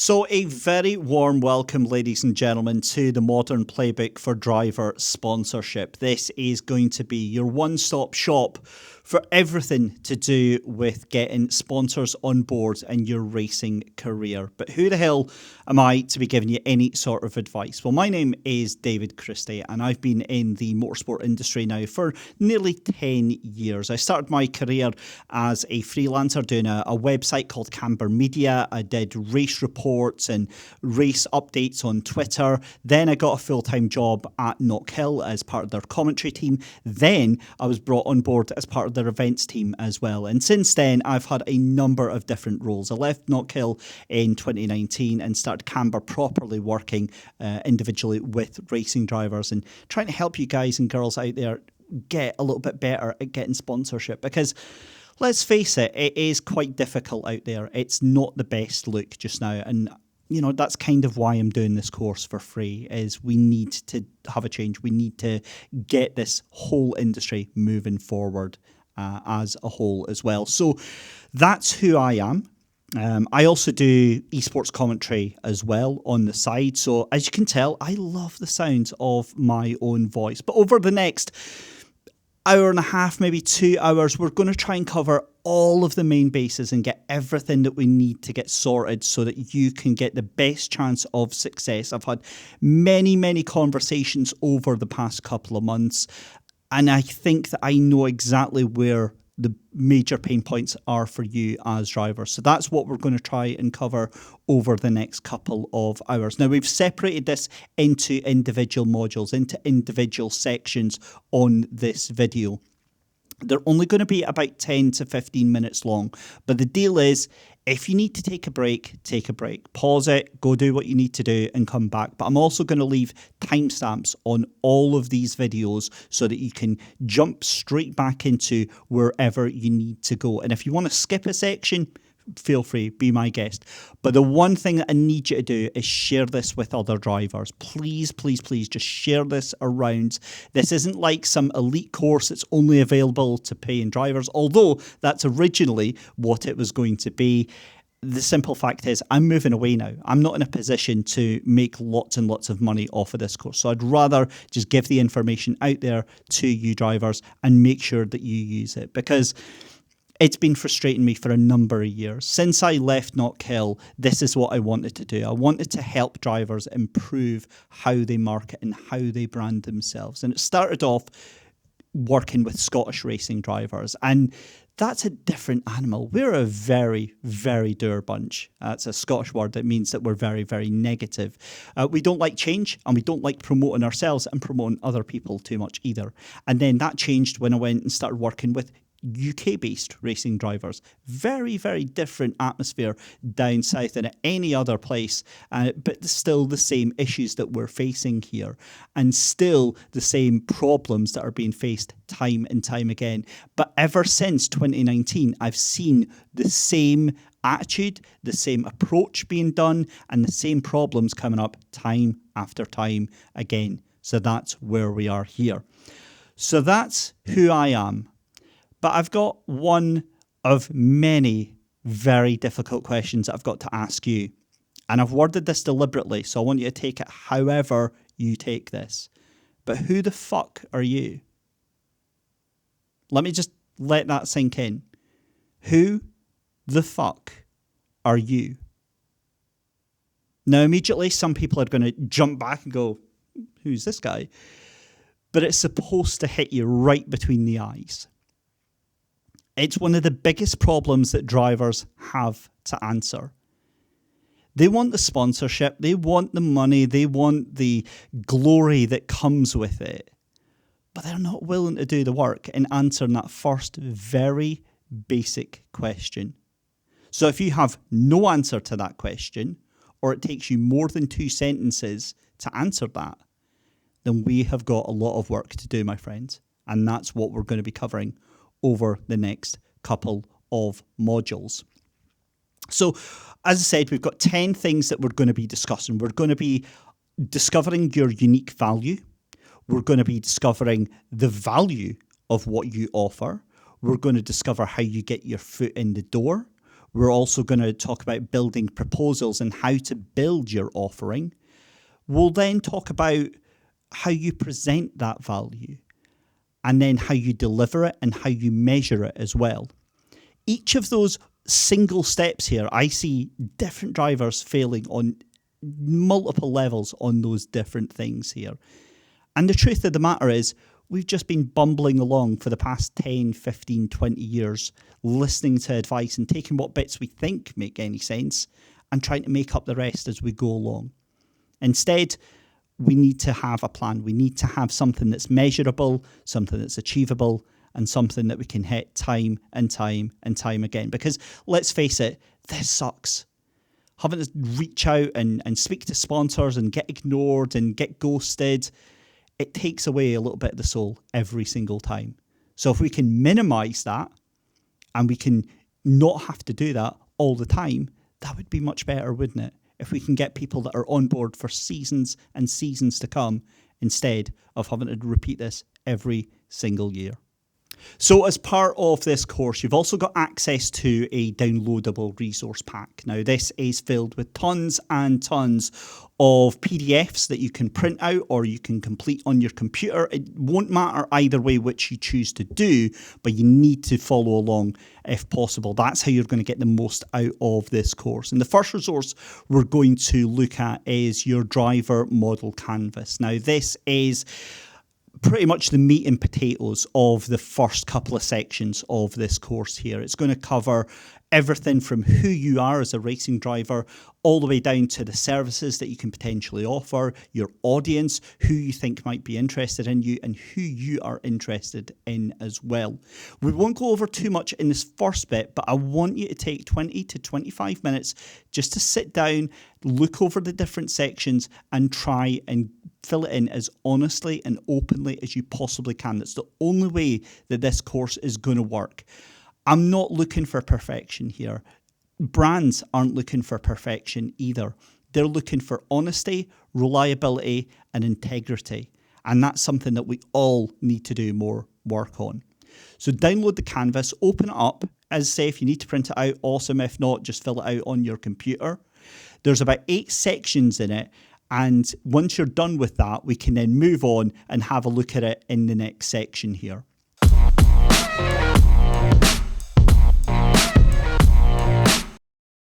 So a very warm welcome, ladies and gentlemen, to the Modern Playbook for Driver sponsorship. This is going to be your one-stop shop for everything to do with getting sponsors on board in your racing career. But who the hell am I to be giving you any sort of advice? Well, my name is David Christie, and I've been in the motorsport industry now for nearly 10 years. I started my career as a freelancer doing a website called Camber Media. I did race reports and race updates on Twitter. Then I got a full-time job at Knockhill as part of their commentary team. Then I was brought on board as part of their events team as well. And since then, I've had a number of different roles. I left Knockhill in 2019 and started Camber properly working individually with racing drivers and trying to help you guys and girls out there get a little bit better at getting sponsorship, because let's face it, it is quite difficult out there. It's not the best look just now. And you know, that's kind of why I'm doing this course for free, is we need to have a change. We need to get this whole industry moving forward as a whole as well. So that's who I am. I also do esports commentary as well on the side. So as you can tell, I love the sounds of my own voice. But over the next hour and a half, maybe 2 hours, we're going to try and cover all of the main bases and get everything that we need to get sorted so that you can get the best chance of success. I've had many conversations over the past couple of months, and I think that I know exactly where the major pain points are for you as drivers. So that's what we're going to try and cover over the next couple of hours. Now, we've separated this into individual modules, into individual sections on this video. They're only going to be about 10 to 15 minutes long. But the deal is, if you need to take a break, take a break. Pause it, go do what you need to do and come back. But I'm also going to leave timestamps on all of these videos so that you can jump straight back into wherever you need to go. And if you want to skip a section, feel free, be my guest. But the one thing that I need you to do is share this with other drivers. Please just share this around. This isn't like some elite course that's only available to paying drivers, although that's originally what it was going to be. The simple fact is, I'm moving away now. I'm not in a position to make lots and lots of money off of this course. So I'd rather just give the information out there to you drivers and make sure that you use it, because it's been frustrating me for a number of years. Since I left Knockhill, this is what I wanted to do. I wanted to help drivers improve how they market and how they brand themselves. And it started off working with Scottish racing drivers. And that's a different animal. We're a very dour bunch. That's a Scottish word that means that we're very negative. We don't like change, and we don't like promoting ourselves and promoting other people too much either. And then that changed when I went and started working with UK-based racing drivers. Very different atmosphere down south than at any other place, but still the same issues that we're facing here, and still the same problems that are being faced time and time again. But ever since 2019, I've seen the same attitude, the same approach being done, and the same problems coming up time after time again. So that's where we are here. So that's who I am. But I've got one of many very difficult questions that I've got to ask you. And I've worded this deliberately, so I want you to take it however you take this. But who the fuck are you? Let me just let that sink in. Who the fuck are you? Now, immediately, some people are going to jump back and go, who's this guy? But it's supposed to hit you right between the eyes. It's one of the biggest problems that drivers have to answer. They want the sponsorship, they want the money, they want the glory that comes with it, but they're not willing to do the work in answering that first very basic question. So if you have no answer to that question, or it takes you more than 2 sentences to answer that, then we have got a lot of work to do, my friends. And that's what we're going to be covering over the next couple of modules. So, as I said, we've got 10 things that we're going to be discussing. We're going to be discovering your unique value. We're going to be discovering the value of what you offer. We're going to discover how you get your foot in the door. We're also going to talk about building proposals and how to build your offering. We'll then talk about how you present that value, and then how you deliver it and how you measure it as well. Each of those single steps here, I see different drivers failing on multiple levels on those different things here. And the truth of the matter is, we've just been bumbling along for the past 10, 15, 20 years, listening to advice and taking what bits we think make any sense and trying to make up the rest as we go along. Instead, we need to have a plan. We need to have something that's measurable, something that's achievable, and something that we can hit time and time and time again. Because let's face it, this sucks. Having to reach out and speak to sponsors and get ignored and get ghosted, it takes away a little bit of the soul every single time. So if we can minimize that and we can not have to do that all the time, that would be much better, wouldn't it? If we can get people that are on board for seasons and seasons to come instead of having to repeat this every single year. So as part of this course, you've also got access to a downloadable resource pack. Now, this is filled with tons and tons of PDFs that you can print out or you can complete on your computer. It won't matter either way which you choose to do, but you need to follow along if possible. That's how you're going to get the most out of this course. And the first resource we're going to look at is your driver model canvas. Now, this is pretty much the meat and potatoes of the first couple of sections of this course here. It's going to cover everything from who you are as a racing driver all the way down to the services that you can potentially offer, your audience, who you think might be interested in you, and who you are interested in as well. We won't go over too much in this first bit, but I want you to take 20 to 25 minutes just to sit down, look over the different sections and try and fill it in as honestly and openly as you possibly can. That's the only way that this course is going to work. I'm not looking for perfection here. Brands aren't looking for perfection either. They're looking for honesty, reliability, and integrity. And that's something that we all need to do more work on. So download the canvas, open it up. As I say, if you need to print it out, awesome. If not, just fill it out on your computer. There's about 8 sections in it. And once you're done with that, we can then move on and have a look at it in the next section here.